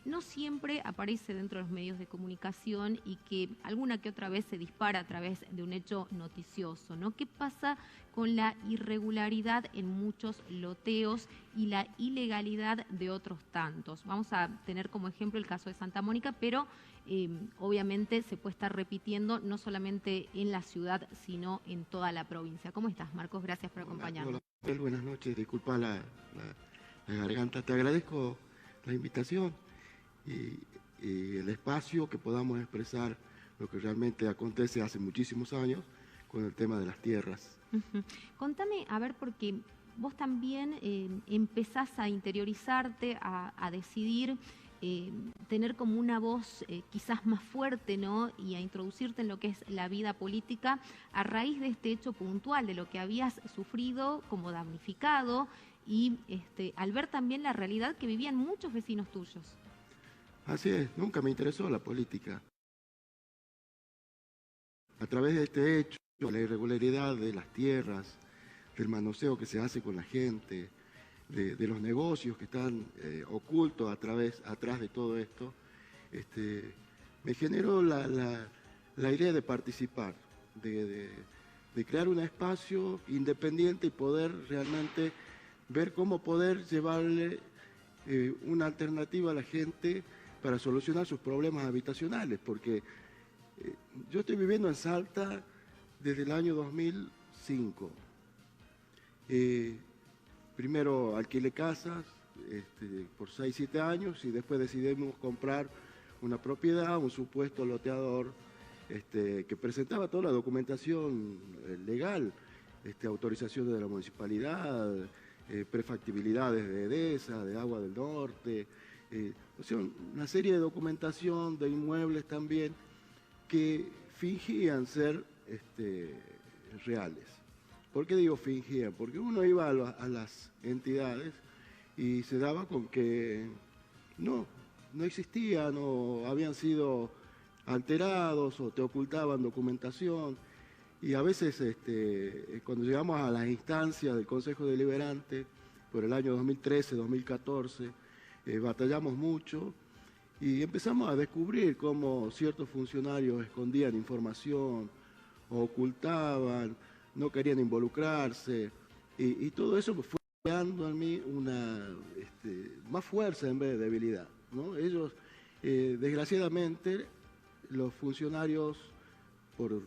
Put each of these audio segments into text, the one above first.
no siempre aparece dentro de los medios de comunicación y que alguna que otra vez se dispara a través de un hecho noticioso, ¿no? ¿Qué pasa con la irregularidad en muchos loteos y la ilegalidad de otros tantos? Vamos a tener como ejemplo el caso de Santa Mónica, pero obviamente se puede estar repitiendo no solamente en la ciudad, sino en toda la provincia. ¿Cómo estás, Marcos? Gracias por acompañarnos. Hola, buenas noches. Disculpa la garganta. Te agradezco la invitación y el espacio que podamos expresar lo que realmente acontece hace muchísimos años con el tema de las tierras. Contame, a ver, porque vos también empezás a interiorizarte, a decidir tener como una voz quizás más fuerte, ¿no? Y a introducirte en lo que es la vida política a raíz de este hecho puntual, de lo que habías sufrido como damnificado y al ver también la realidad que vivían muchos vecinos tuyos. Así es, nunca me interesó la política. A través de este hecho, la irregularidad de las tierras, del manoseo que se hace con la gente, de los negocios que están ocultos atrás de todo esto, me generó la idea de participar, de crear un espacio independiente y poder realmente ver cómo poder llevarle una alternativa a la gente para solucionar sus problemas habitacionales, porque yo estoy viviendo en Salta desde el año 2005. Primero alquilé casas por 6, 7 años y después decidimos comprar una propiedad, un supuesto loteador que presentaba toda la documentación legal, autorizaciones de la municipalidad, prefactibilidades de EDESA, de Agua del Norte, o sea, una serie de documentación de inmuebles también que fingían ser reales. ¿Por qué digo fingían? Porque uno iba a las entidades y se daba con que no existían o habían sido alterados o te ocultaban documentación. Y a veces cuando llegamos a las instancias del Consejo Deliberante, por el año 2013, 2014, batallamos mucho y empezamos a descubrir cómo ciertos funcionarios escondían información o ocultaban, no querían involucrarse, y todo eso fue creando en mí más fuerza en vez de debilidad, ¿no? Ellos, desgraciadamente, los funcionarios, por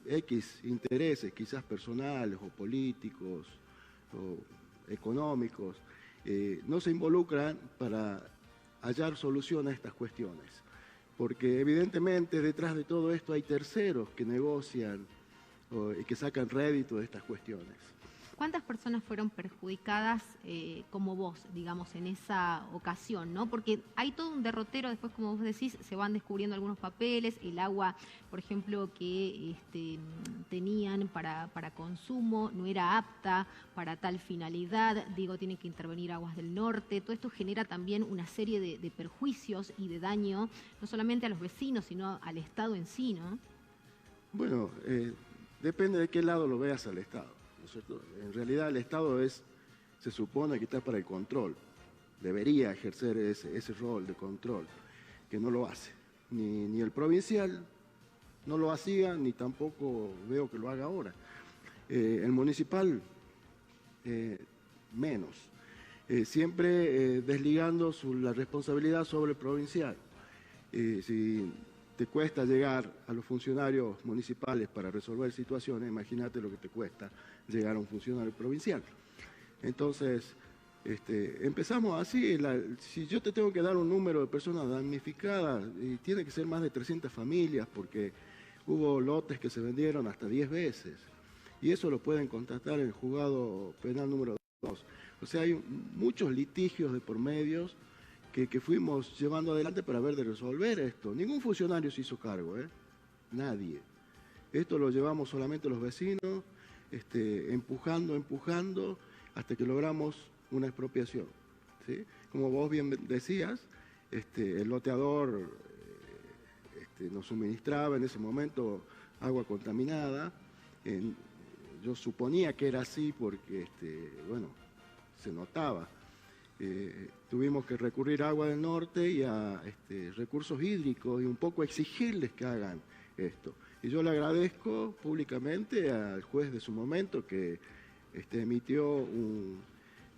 X intereses, quizás personales o políticos o económicos, no se involucran para hallar solución a estas cuestiones, porque evidentemente detrás de todo esto hay terceros que negocian y que sacan rédito de estas cuestiones. ¿Cuántas personas fueron perjudicadas como vos, digamos, en esa ocasión, ¿no? Porque hay todo un derrotero, después, como vos decís, se van descubriendo algunos papeles, el agua, por ejemplo, que tenían para consumo no era apta para tal finalidad, digo, tienen que intervenir Aguas del Norte, todo esto genera también una serie de perjuicios y de daño, no solamente a los vecinos, sino al Estado en sí, ¿no? Bueno, depende de qué lado lo veas al Estado, ¿no es cierto? En realidad el Estado se supone que está para el control, debería ejercer ese rol de control, que no lo hace. Ni el provincial no lo hacía, ni tampoco veo que lo haga ahora. El municipal, menos. Siempre desligando la responsabilidad sobre el provincial. Si te cuesta llegar a los funcionarios municipales para resolver situaciones, imagínate lo que te cuesta llegar a un funcionario provincial. Entonces, empezamos así. Si yo te tengo que dar un número de personas damnificadas, tiene que ser más de 300 familias, porque hubo lotes que se vendieron hasta 10 veces. Y eso lo pueden constatar en el juzgado penal número 2. O sea, hay muchos litigios de por medios que fuimos llevando adelante para ver de resolver esto. Ningún funcionario se hizo cargo, nadie. Esto lo llevamos solamente los vecinos, empujando, hasta que logramos una expropiación, ¿sí? Como vos bien decías, el loteador nos suministraba en ese momento agua contaminada. Yo suponía que era así porque, bueno, se notaba. tuvimos que recurrir a Agua del Norte y a recursos hídricos y un poco exigirles que hagan esto. Y yo le agradezco públicamente al juez de su momento que emitió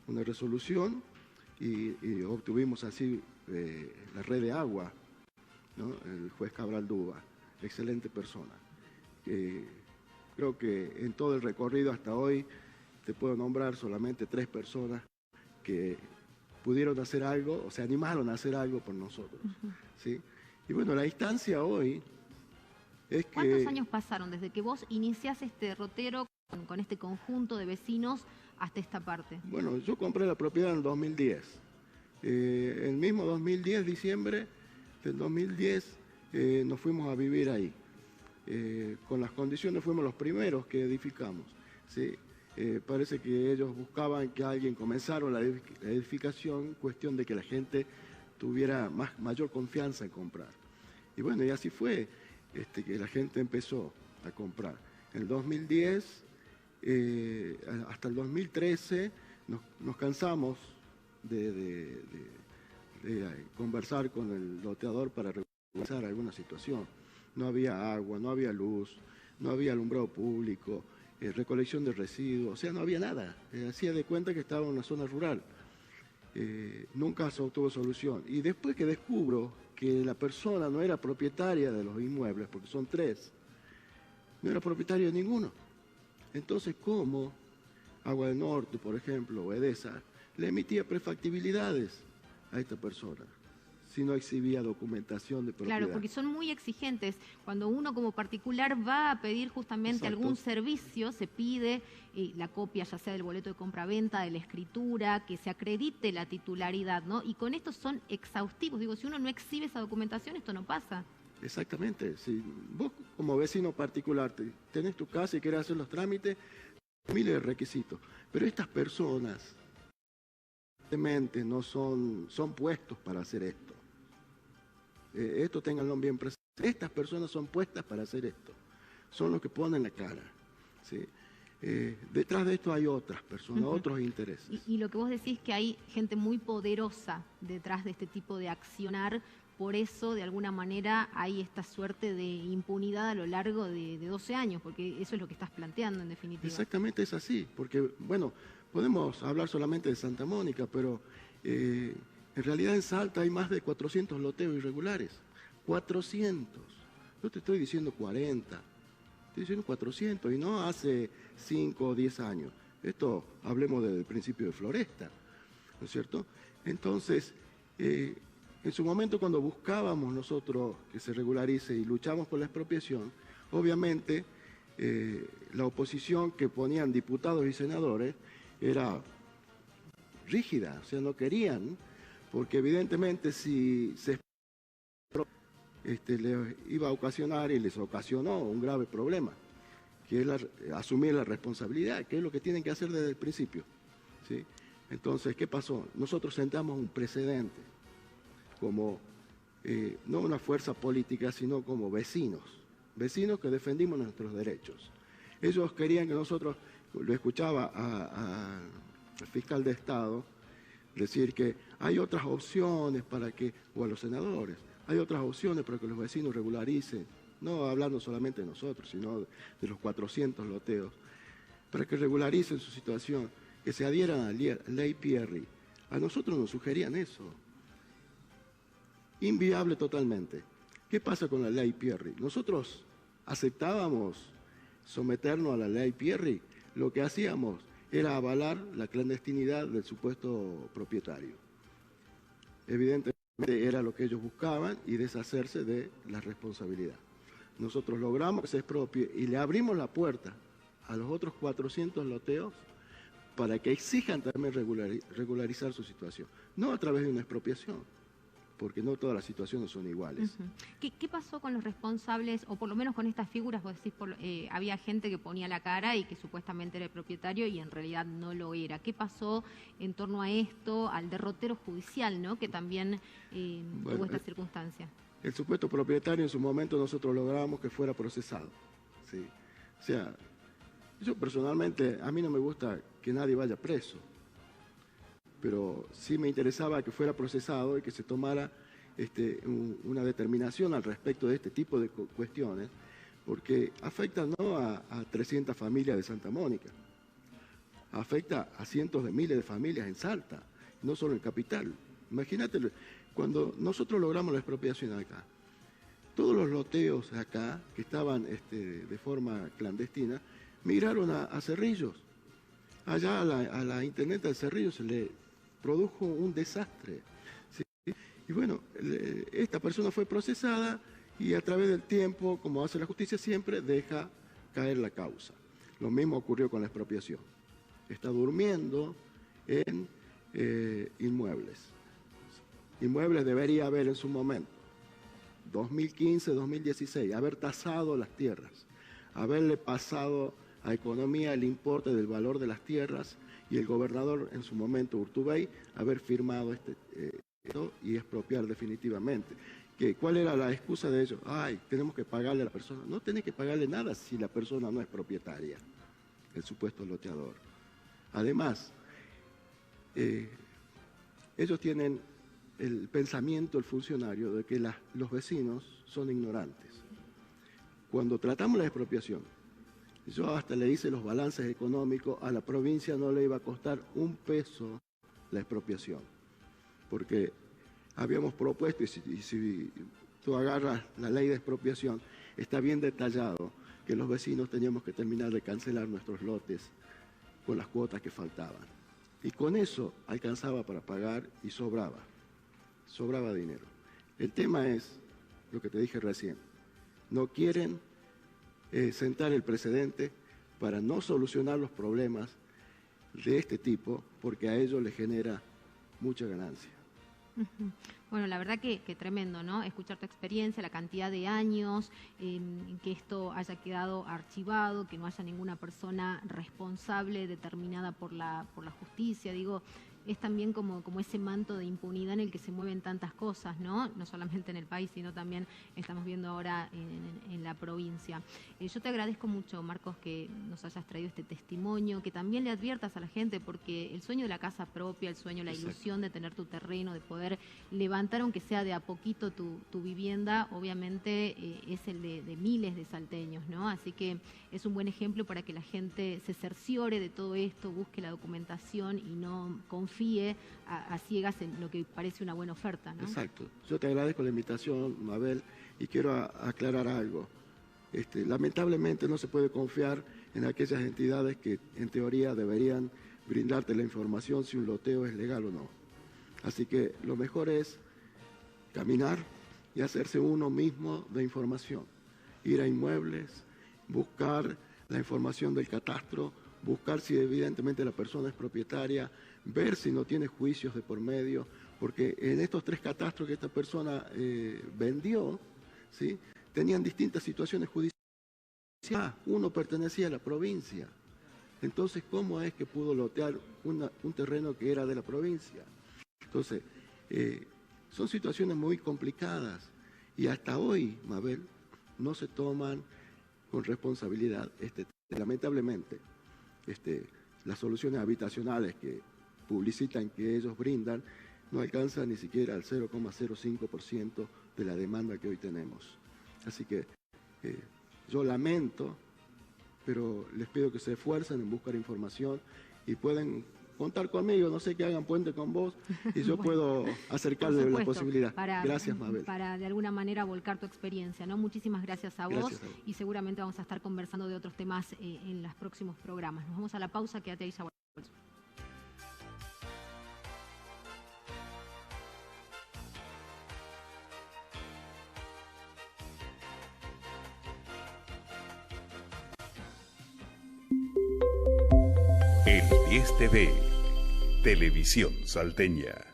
una resolución y obtuvimos así la red de agua, ¿no? El juez Cabral Duba, excelente persona. Creo que en todo el recorrido hasta hoy te puedo nombrar solamente 3 personas que pudieron hacer algo o se animaron a hacer algo por nosotros. ¿Sí? Y bueno, la instancia hoy es que... ¿Cuántos años pasaron desde que vos iniciás este derrotero con este conjunto de vecinos hasta esta parte? Bueno, yo compré la propiedad en el 2010. El mismo 2010, diciembre del 2010, nos fuimos a vivir ahí. Con las condiciones fuimos los primeros que edificamos. ¿Sí? Parece que ellos buscaban que alguien comenzara la edificación, cuestión de que la gente tuviera mayor confianza en comprar. Y bueno, y así fue que la gente empezó a comprar. En el 2010, hasta el 2013, nos cansamos de conversar con el loteador para regularizar alguna situación. No había agua, no había luz, no había alumbrado público, recolección de residuos, o sea, no había nada. Hacía de cuenta que estaba en una zona rural. Nunca se obtuvo solución. Y después que descubro que la persona no era propietaria de los inmuebles, porque son 3, no era propietario de ninguno. Entonces, ¿cómo Agua del Norte, por ejemplo, o Edesa, le emitía prefactibilidades a esta persona si no exhibía documentación de propiedad? Claro, porque son muy exigentes. Cuando uno como particular va a pedir justamente algún servicio, se pide la copia ya sea del boleto de compra-venta, de la escritura, que se acredite la titularidad, ¿no? Y con esto son exhaustivos. Digo, si uno no exhibe esa documentación, esto no pasa. Exactamente. Si vos como vecino particular tenés tu casa y querés hacer los trámites, miles de requisitos. Pero estas personas no son puestos para hacer esto. Esto ténganlo bien presente. Estas personas son puestas para hacer esto. Son los que ponen la cara. ¿Sí? Detrás de esto hay otras personas, otros intereses. Y lo que vos decís que hay gente muy poderosa detrás de este tipo de accionar, por eso de alguna manera hay esta suerte de impunidad a lo largo de 12 años, porque eso es lo que estás planteando en definitiva. Exactamente, es así, porque bueno, podemos hablar solamente de Santa Mónica, pero en realidad en Salta hay más de 400 loteos irregulares. 400. No te estoy diciendo 40. Estoy diciendo 400 y no hace 5 o 10 años. Esto hablemos desde el principio de Floresta, ¿no es cierto? Entonces, en su momento cuando buscábamos nosotros que se regularice y luchamos por la expropiación, obviamente la oposición que ponían diputados y senadores era rígida, o sea, no querían, porque evidentemente si se les iba a ocasionar y les ocasionó un grave problema, que es asumir la responsabilidad, que es lo que tienen que hacer desde el principio. ¿Sí? Entonces, ¿qué pasó? Nosotros sentamos un precedente como, no una fuerza política, sino como vecinos que defendimos nuestros derechos. Ellos querían que nosotros, lo escuchaba al fiscal de Estado, decir que hay otras opciones para que, o a los senadores, hay otras opciones para que los vecinos regularicen, no hablando solamente de nosotros, sino de los 400 loteos, para que regularicen su situación, que se adhieran a la ley Pierri. A nosotros nos sugerían eso. Inviable totalmente. ¿Qué pasa con la ley Pierri? Nosotros aceptábamos someternos a la ley Pierri, lo que hacíamos era avalar la clandestinidad del supuesto propietario. Evidentemente era lo que ellos buscaban y deshacerse de la responsabilidad. Nosotros logramos que se expropie y le abrimos la puerta a los otros 400 loteos para que exijan también regularizar su situación. No a través de una expropiación, porque no todas las situaciones son iguales. ¿Qué pasó con los responsables, o por lo menos con estas figuras? Vos decís, había gente que ponía la cara y que supuestamente era el propietario y en realidad no lo era. ¿Qué pasó en torno a esto, al derrotero judicial, ¿no? Que también tuvo esta circunstancia? El supuesto propietario en su momento nosotros logramos que fuera procesado. ¿Sí? O sea, yo personalmente, a mí no me gusta que nadie vaya preso. pero sí me interesaba que fuera procesado y que se tomara una determinación al respecto de este tipo de cuestiones, porque afecta no a 300 familias de Santa Mónica, afecta a cientos de miles de familias en Salta, no solo en Capital. Imagínate, cuando nosotros logramos la expropiación acá, todos los loteos acá, que estaban de forma clandestina, migraron a Cerrillos. Allá a la intendenta de Cerrillos se le produjo un desastre, ¿sí? Y bueno, esta persona fue procesada y a través del tiempo, como hace la justicia siempre, deja caer la causa. Lo mismo ocurrió con la expropiación. Está durmiendo en inmuebles. Inmuebles debería haber en su momento, 2015, 2016, haber tasado las tierras, haberle pasado a Economía el importe del valor de las tierras y el gobernador en su momento, Urtubey, haber firmado esto y expropiar definitivamente. ¿Cuál era la excusa de ellos? Ay, tenemos que pagarle a la persona. No tenés que pagarle nada si la persona no es propietaria, el supuesto loteador. Además, ellos tienen el pensamiento, el funcionario, de que los vecinos son ignorantes. Cuando tratamos la expropiación, yo hasta le hice los balances económicos, a la provincia no le iba a costar un peso la expropiación, porque habíamos propuesto, y si tú agarras la ley de expropiación, está bien detallado que los vecinos teníamos que terminar de cancelar nuestros lotes con las cuotas que faltaban. Y con eso alcanzaba para pagar y sobraba dinero. El tema es lo que te dije recién, no quieren sentar el precedente para no solucionar los problemas de este tipo, porque a ellos les genera mucha ganancia. Bueno, la verdad que tremendo, ¿no? Escuchar tu experiencia, la cantidad de años, que esto haya quedado archivado, que no haya ninguna persona responsable determinada por la justicia, digo, es también como ese manto de impunidad en el que se mueven tantas cosas, ¿no? No solamente en el país, sino también estamos viendo ahora en la provincia. Yo te agradezco mucho, Marcos, que nos hayas traído este testimonio, que también le adviertas a la gente, porque el sueño de la casa propia, el sueño, la ilusión de tener tu terreno, de poder levantar, aunque sea de a poquito, tu vivienda, obviamente es el de miles de salteños, ¿no? Así que es un buen ejemplo para que la gente se cerciore de todo esto, busque la documentación y no confíe a ciegas en lo que parece una buena oferta, ¿no? Exacto. Yo te agradezco la invitación, Mabel, y quiero aclarar algo. Lamentablemente no se puede confiar en aquellas entidades que en teoría deberían brindarte la información si un loteo es legal o no. Así que lo mejor es caminar y hacerse uno mismo de información. Ir a inmuebles, buscar la información del catastro, buscar si evidentemente la persona es propietaria, ver si no tiene juicios de por medio, porque en estos 3 catastros que esta persona vendió, ¿sí?, tenían distintas situaciones judiciales. Uno pertenecía a la provincia. Entonces, ¿cómo es que pudo lotear un terreno que era de la provincia? Entonces, son situaciones muy complicadas y hasta hoy, Mabel, no se toman con responsabilidad. Lamentablemente, las soluciones habitacionales que publicitan que ellos brindan no alcanzan ni siquiera al 0,05% de la demanda que hoy tenemos. Así que yo lamento, pero les pido que se esfuercen en buscar información y pueden contar conmigo, no sé, que hagan puente con vos y yo bueno, puedo acercarles la posibilidad. Gracias, Mabel. Para de alguna manera volcar tu experiencia, ¿no? Muchísimas gracias a vos y seguramente vamos a estar conversando de otros temas en los próximos programas. Nos vamos a la pausa, quédate ahí, ya volvemos. El 10 TV, Televisión Salteña.